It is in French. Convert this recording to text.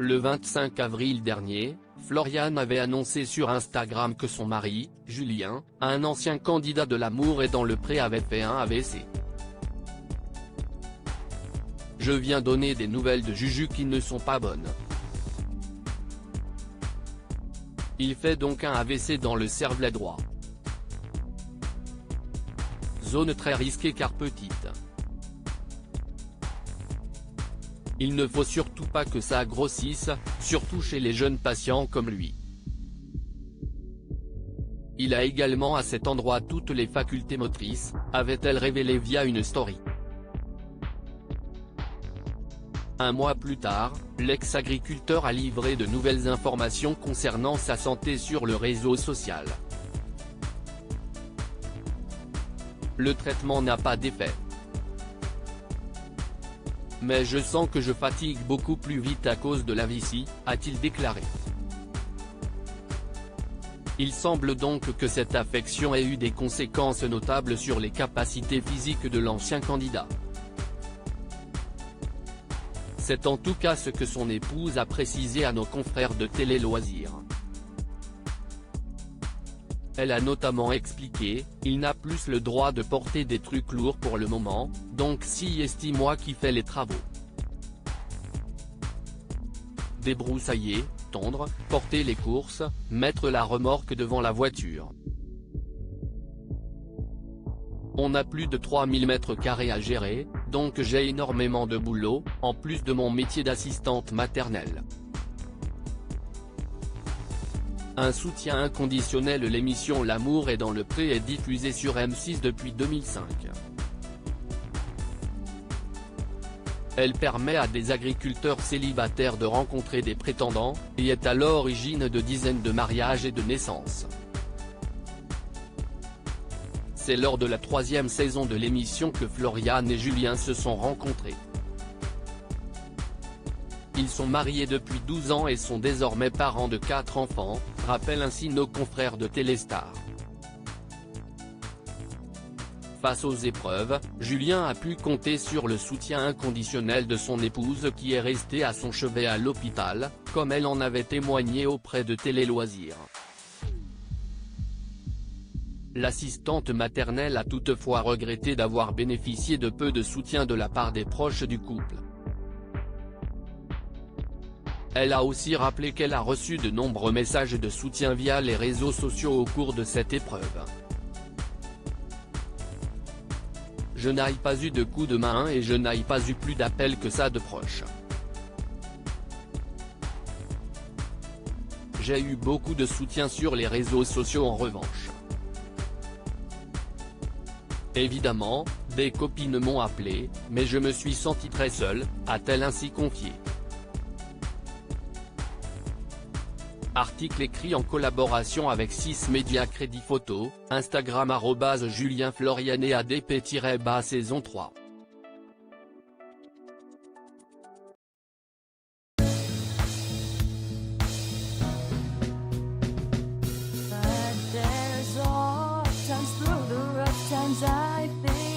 Le 25 avril dernier, Floriane avait annoncé sur Instagram que son mari, Julien, un ancien candidat de l'Amour et dans le Pré, avait fait un AVC. « Je viens donner des nouvelles de Juju qui ne sont pas bonnes. Il fait donc un AVC dans le cervelet droit. Zone très risquée car petite. Il ne faut surtout pas que ça grossisse, surtout chez les jeunes patients comme lui. Il a également à cet endroit toutes les facultés motrices », avait-elle révélé via une story. Un mois plus tard, l'ex-agriculteur a livré de nouvelles informations concernant sa santé sur le réseau social. Le traitement n'a pas d'effet. Mais je sens que je fatigue beaucoup plus vite à cause de la vessie, a-t-il déclaré. Il semble donc que cette affection ait eu des conséquences notables sur les capacités physiques de l'ancien candidat. C'est en tout cas ce que son épouse a précisé à nos confrères de Télé Loisirs. Elle a notamment expliqué « Il n'a plus le droit de porter des trucs lourds pour le moment, donc si est moi qui fais les travaux. Débroussailler, tondre, porter les courses, mettre la remorque devant la voiture. On a plus de 3000 m² à gérer, donc j'ai énormément de boulot, en plus de mon métier d'assistante maternelle. » Un soutien inconditionnel. L'émission L'Amour est dans le Pré est diffusée sur M6 depuis 2005. Elle permet à des agriculteurs célibataires de rencontrer des prétendants, et est à l'origine de dizaines de mariages et de naissances. C'est lors de la 3e saison de l'émission que Floriane et Julien se sont rencontrés. Ils sont mariés depuis 12 ans et sont désormais parents de 4 enfants, rappellent ainsi nos confrères de Téléstar. Face aux épreuves, Julien a pu compter sur le soutien inconditionnel de son épouse qui est restée à son chevet à l'hôpital, comme elle en avait témoigné auprès de Télé Loisirs. L'assistante maternelle a toutefois regretté d'avoir bénéficié de peu de soutien de la part des proches du couple. Elle a aussi rappelé qu'elle a reçu de nombreux messages de soutien via les réseaux sociaux au cours de cette épreuve. « Je n'ai pas eu de coup de main et je n'ai pas eu plus d'appels que ça de proches. J'ai eu beaucoup de soutien sur les réseaux sociaux en revanche. Évidemment, des copines m'ont appelé, mais je me suis sentie très seule », a-t-elle ainsi confié. Article écrit en collaboration avec 6 médias. Crédit photo, Instagram @Julien Floriane ADP-, saison 3. But there's all times through the rough times I think